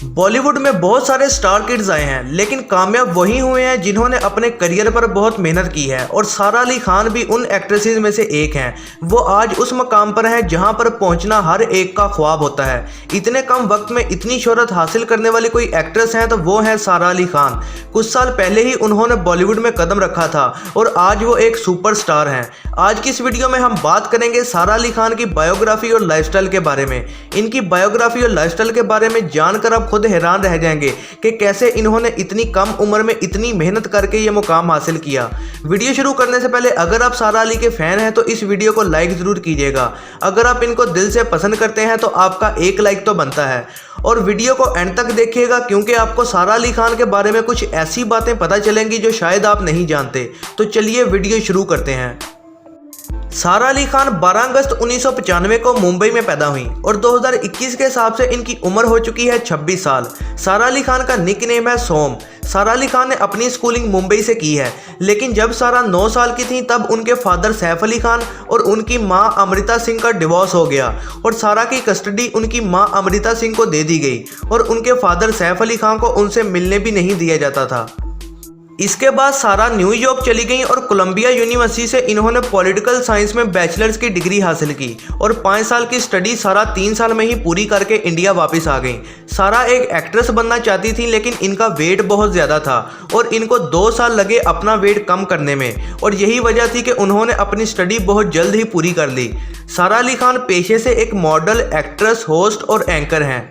बॉलीवुड में बहुत सारे स्टार किड्स आए हैं, लेकिन कामयाब वही हुए हैं जिन्होंने अपने करियर पर बहुत मेहनत की है। और सारा अली खान भी उन एक्ट्रेसेस में से एक हैं। वो आज उस मकाम पर हैं जहां पर पहुंचना हर एक का ख्वाब होता है। इतने कम वक्त में इतनी शोहरत हासिल करने वाली कोई एक्ट्रेस हैं तो वो है सारा अली खान। कुछ साल पहले ही उन्होंने बॉलीवुड में कदम रखा था और आज वो एक सुपरस्टार हैं। आज की इस वीडियो में हम बात करेंगे सारा अली खान की बायोग्राफी और लाइफस्टाइल के बारे में। इनकी बायोग्राफी और लाइफस्टाइल के बारे में जानकर आप खुद हैरान रह जाएंगे कि कैसे इन्होंने इतनी कम उम्र में इतनी मेहनत करके ये मुकाम हासिल किया। वीडियो शुरू करने से पहले अगर आप सारा अली के फैन हैं तो इस वीडियो को लाइक जरूर कीजिएगा। अगर आप इनको दिल से पसंद करते हैं तो आपका एक लाइक तो बनता है। और वीडियो को एंड तक देखिएगा क्योंकि आपको सारा अली खान के बारे में कुछ ऐसी बातें पता चलेंगी जो शायद आप नहीं जानते। तो चलिए वीडियो शुरू करते हैं। सारा अली खान 12 अगस्त 1995 को मुंबई में पैदा हुई और 2021 के हिसाब से इनकी उम्र हो चुकी है 26 साल। सारा अली खान का निक नेम है सोम। सारा अली खान ने अपनी स्कूलिंग मुंबई से की है, लेकिन जब सारा 9 साल की थी तब उनके फादर सैफ अली खान और उनकी मां अमृता सिंह का डिवोर्स हो गया और सारा की कस्टडी उनकी मां अमृता सिंह को दे दी गई और उनके फादर सैफ अली खान को उनसे मिलने भी नहीं दिया जाता था। इसके बाद सारा न्यूयॉर्क चली गई और कोलंबिया यूनिवर्सिटी से इन्होंने पॉलिटिकल साइंस में बैचलर्स की डिग्री हासिल की और 5 साल की स्टडी सारा 3 साल में ही पूरी करके इंडिया वापस आ गई। सारा एक एक्ट्रेस बनना चाहती थी, लेकिन इनका वेट बहुत ज़्यादा था और इनको 2 साल लगे अपना वेट कम करने में और यही वजह थी कि उन्होंने अपनी स्टडी बहुत जल्द ही पूरी कर ली। सारा अली खान पेशे से एक मॉडल, एक्ट्रेस, होस्ट और एंकर हैं।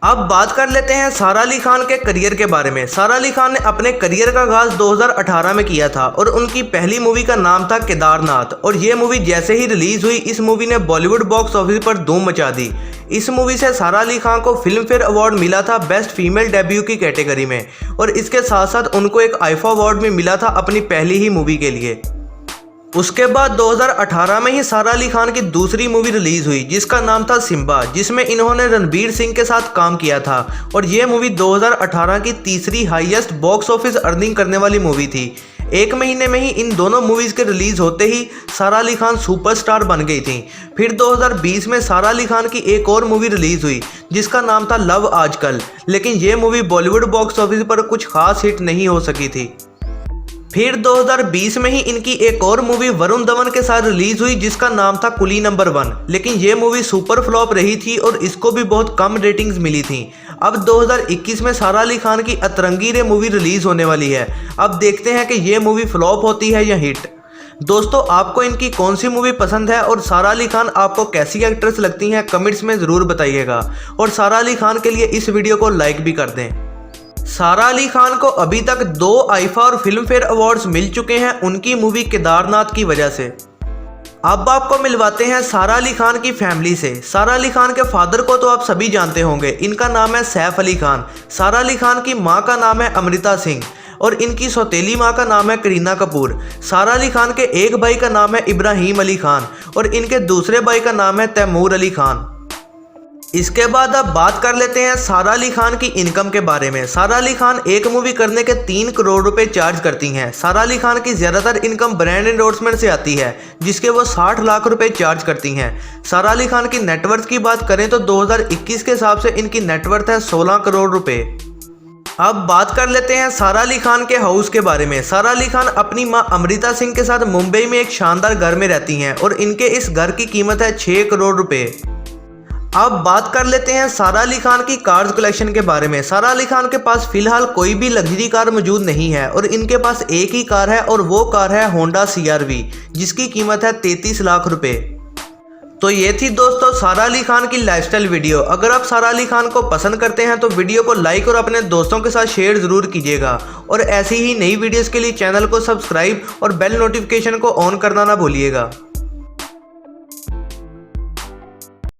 अब बात कर लेते हैं सारा अली खान के करियर के बारे में। सारा अली खान ने अपने करियर का आगाज 2018 में किया था और उनकी पहली मूवी का नाम था केदारनाथ और ये मूवी जैसे ही रिलीज हुई इस मूवी ने बॉलीवुड बॉक्स ऑफिस पर धूम मचा दी। इस मूवी से सारा अली खान को फिल्म फेयर अवार्ड मिला था बेस्ट फीमेल डेब्यू की कैटेगरी में और इसके साथ साथ उनको एक आईफा अवार्ड भी मिला था अपनी पहली ही मूवी के लिए। उसके बाद 2018 में ही सारा अली खान की दूसरी मूवी रिलीज हुई जिसका नाम था सिम्बा, जिसमें इन्होंने रणबीर सिंह के साथ काम किया था और यह मूवी 2018 की तीसरी हाईएस्ट बॉक्स ऑफिस अर्निंग करने वाली मूवी थी। एक महीने में ही इन दोनों मूवीज़ के रिलीज़ होते ही सारा अली खान सुपरस्टार बन गई थी। फिर 2020 में सारा अली खान की एक और मूवी रिलीज़ हुई जिसका नाम था लव आजकल, लेकिन ये मूवी बॉलीवुड बॉक्स ऑफिस पर कुछ खास हिट नहीं हो सकी थी। फिर 2020 में ही इनकी एक और मूवी वरुण धवन के साथ रिलीज हुई जिसका नाम था कुली नंबर 1, लेकिन ये मूवी सुपर फ्लॉप रही थी और इसको भी बहुत कम रेटिंग्स मिली थी। अब 2021 में सारा अली खान की अतरंगी रे मूवी रिलीज होने वाली है। अब देखते हैं कि ये मूवी फ्लॉप होती है या हिट। दोस्तों, आपको इनकी कौन सी मूवी पसंद है और सारा अली खान आपको कैसी एक्ट्रेस लगती हैं कमेंट्स में ज़रूर बताइएगा और सारा अली खान के लिए इस वीडियो को लाइक भी कर दें। सारा अली खान को अभी तक 2 आईफा और फिल्म फेयर अवार्ड्स मिल चुके हैं उनकी मूवी केदारनाथ की वजह से। अब आपको मिलवाते हैं सारा अली खान की फैमिली से। सारा अली खान के फादर को तो आप सभी जानते होंगे, इनका नाम है सैफ अली खान। सारा अली खान की मां का नाम है अमृता सिंह और इनकी सौतेली मां का नाम है करीना कपूर। सारा अली खान के एक भाई का नाम है इब्राहिम अली खान और इनके दूसरे भाई का नाम है तैमूर अली खान। इसके बाद अब बात कर लेते हैं सारा अली खान की इनकम के बारे में। सारा अली खान एक मूवी करने के 3 करोड़ रुपए चार्ज करती हैं। सारा अली खान की ज़्यादातर इनकम ब्रांड एंडोर्समेंट से आती है जिसके वो 60 लाख रुपए चार्ज करती हैं। सारा अली खान की नेटवर्थ की बात करें तो 2021 के हिसाब से इनकी नेटवर्थ है 16 करोड़ रुपए। अब बात कर लेते हैं सारा अली खान के हाउस के बारे में। सारा अली खान अपनी मां अमृता सिंह के साथ मुंबई में एक शानदार घर में रहती हैं और इनके इस घर की कीमत है 6 करोड़ रुपए। अब बात कर लेते हैं सारा अली खान की कार्स कलेक्शन के बारे में। सारा अली खान के पास फिलहाल कोई भी लग्जरी कार मौजूद नहीं है और इनके पास एक ही कार है और वो कार है होंडा CR-V जिसकी कीमत है 33 लाख रुपए। तो ये थी दोस्तों सारा अली खान की लाइफस्टाइल वीडियो। अगर आप सारा अली खान को पसंद करते हैं तो वीडियो को लाइक और अपने दोस्तों के साथ शेयर ज़रूर कीजिएगा और ऐसी ही नई वीडियोज़ के लिए चैनल को सब्सक्राइब और बेल नोटिफिकेशन को ऑन करना ना भूलिएगा।